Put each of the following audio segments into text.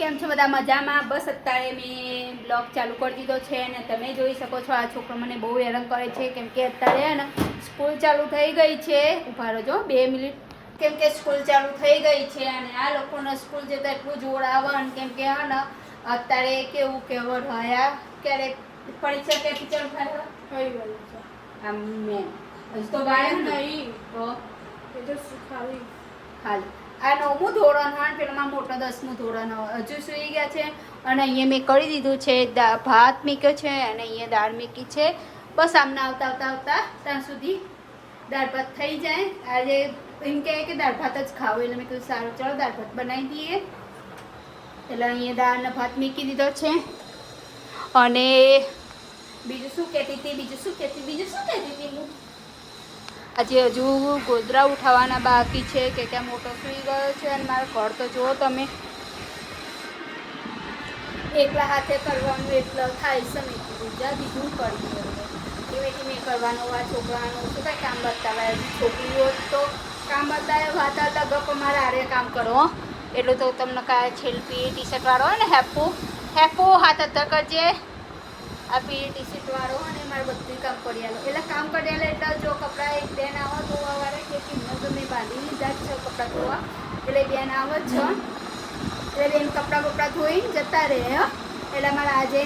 કેમ છો બધા મજામાં? બસ અત્યારે મેં બ્લોગ ચાલુ કરી દીધો છે અને તમે જોઈ શકો છો આ છોકરો મને બહુ હેરાન કરે છે કેમ કે અત્યારે ને સ્કૂલ ચાલુ થઈ ગઈ છે. ઊભા રહેજો 2 મિનિટ. કેમ કે સ્કૂલ ચાલુ થઈ ગઈ છે અને આ લોકોને સ્કૂલ જતા એટલું જોર આવે કેમ કે ને અત્યારે કેવું કે રહ્યા ક્યારે પરીક્ષા ક્યાંથી ચાલુ થાય કઈ ગયું છે આમ મેં હજી તો ગાય નહીં તો એ તો ખાલી ખાલી આ 9મું ધોરણ હા પેલામાં મોટો 10મું ધોરણ હજુ સુઈ ગયા છે અને અહીંયા મેં કરી દીધું છે ભાત મૂક્યો છે અને અહીંયા દાળ મૂકી છે. બસ આમને આવતા આવતા આવતા ત્યાં સુધી દાળ ભાત થઈ જાય. આજે એમ કહે કે દાળ ભાત જ ખાવો એટલે મેં કીધું સારું ચાલો દાળ ભાત બનાવી દઈએ. એટલે અહીંયા દાળ અને ભાત મૂકી દીધો છે અને બીજું શું કહેતી હતી હું આજે હજુ ગોદરા ઉઠાવવાના બાકી છે કે ક્યાં મોટો સૂઈ ગયો છે અને મારા ઘર તો જુઓ તમે એકલા હાથે કરવાનું એટલો થાય છે. મેં કીધું જા બીજું કરી ધીમે ધીમે કરવાનું. આ છોકરાનું શું કાંઈ કામ બતાવાય છોકરીઓ તો કામ બતાવે વાત હતા ગપ મારે આરે કામ કરો એટલું તો તમને કાંઈ છેલ્પી ટી શર્ટ વાળો હોય ને હેપો હાથ અત્તર કરજે. આ પી ટી શર્ટ વાળો અને મારે બધું કામ કરી આલો એટલે કામ કરી આલે એટલે જો કપડાં એક બેન આવો ધોવાવાળા કે કિંમત તો મેં બાંધી લીધા જ છે કપડાં ધોવા એટલે બેન આવે જ છે એટલે બેન કપડાં ધોઈને જતા રહે. એટલે મારા આજે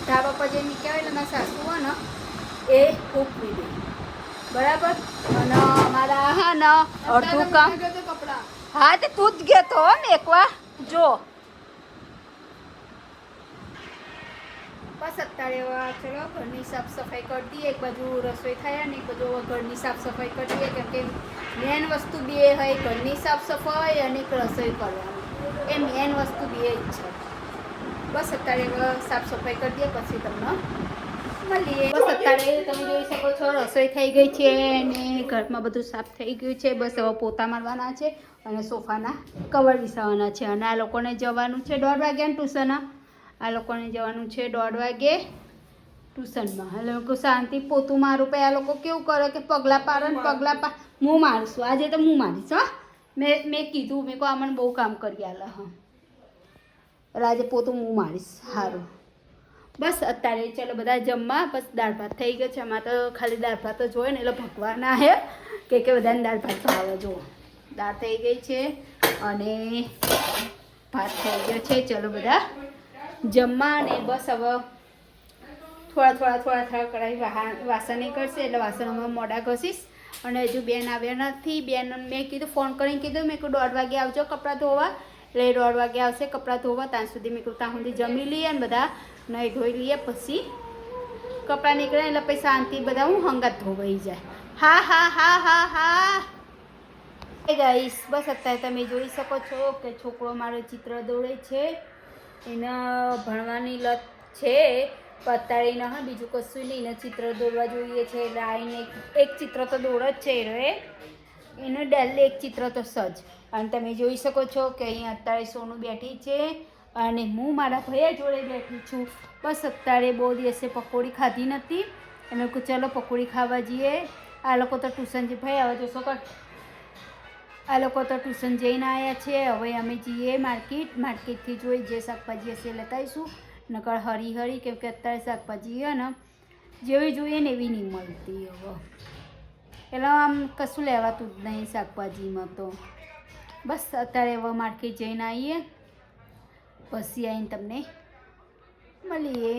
ધાબા પર જે નીકળ્યા એટલે મારા સાસુ હોય ને એ ઉકવી દે બરાબર. અને અમારા હા ને અડધું કામ કપડા હા તે તું જ ગયો તો ને એકવાર જો બસ અત્યારે ચલો ઘરની સાફ સફાઈ કરી દઈએ. એક બાજુ રસોઈ થાય ને એક બાજુ ઘરની સાફ સફાઈ કરી દઈએ કેમ કે મેન વસ્તુ બે હોય ઘરની સાફ સફાઈ અને એક રસોઈ કરવાની એ મેન વસ્તુ બે જ છે. બસ અત્યારે સાફ સફાઈ કરી દઈએ પછી તમને મળીએ. બસ અત્યારે તમે જોઈ શકો છો રસોઈ થઈ ગઈ છે અને ઘરમાં બધું સાફ થઈ ગયું છે. બસ હવે પોતા મારવાના છે અને સોફાના કવર વિસાવાના છે અને આ લોકોને જવાનું છે 1:30 વાગ્યાનું ટ્યુશન. આ લોકોને જવાનું છે 1:30 વાગે ટ્યુશનમાં. એટલે લોકો શાંતિ પોતું મારું પછી આ લોકો કેવું કરે કે પગલાં પાડે ને હું મારીશું. આજે તો હું મારીશ હા મેં કીધું મેં કહું આ મને બહુ કામ કરી આલે હા એટલે આજે પોતું હું મારીશ. સારું બસ અત્યારે ચાલો બધા જમવા. બસ દાળ ભાત થઈ ગયો છે. આમાં તો ખાલી દાળ ભાત જ હોય ને એટલે ભગવાના હે કે બધાને દાળ ભાત ભાવે. જુઓ દાળ થઈ ગઈ છે અને ભાત થઈ ગયો છે. ચલો બધા જમવા અને બસ હવે થોડા કરાવી વાસણ કરશે એટલે વાસણ અમે મોડા ઘસીશ. અને હજુ બેન આવ્યા નથી. બેન મેં કીધું ફોન કરીને કીધું મેં કહ્યું 1:30 વાગે આવજો કપડાં ધોવા એટલે 1:30 વાગે આવશે કપડાં ધોવા. ત્યાં સુધી મેં કહ્યું ત્યાં સુધી જમી લઈએ અને બધા નહીં ધોઈ લઈએ પછી કપડાં નીકળે એટલે પછી શાંતિ બધા હું હંગાત ધોવાઈ જાય. હા ગાઈસ બસ અત્યારે તમે જોઈ શકો છો કે છોકરો મારો ચિત્ર દોરે છે. એને ભણવાની લત છે અત્યારે એને હા બીજું કશું નહીં. એને ચિત્ર દોરવા જોઈએ છે એટલે આવીને એક ચિત્ર તો દોર જ છે એને ડેલી એક ચિત્ર તો સજ. અને તમે જોઈ શકો છો કે અહીંયા અત્યારે સોનું બેઠી છે અને હું મારા ભૈયા જોડે બેઠી છું. બસ અત્યારે બહુ દિવસે પકોડી ખાધી નથી એટલે ચલો પકોડી ખાવા જઈએ. આ લોકો તો ટ્યુશન જે ભાઈ આવે જોશો કર આ લોકો તો ટ્યુશન જઈને આવ્યા છે. હવે અમે જઈએ માર્કેટથી જોઈ જે શાકભાજી હશે લેતા આવીશું. નકર હરી કેમ કે અત્યારે શાકભાજી હોય ને જેવી જોઈએ ને એવી નહીં મળતી. હવે એટલે આમ કશું લેવાતું જ નહીં શાકભાજીમાં તો. બસ અત્યારે હવે માર્કેટ જઈને આવીએ પછી આવીને તમને મળીએ.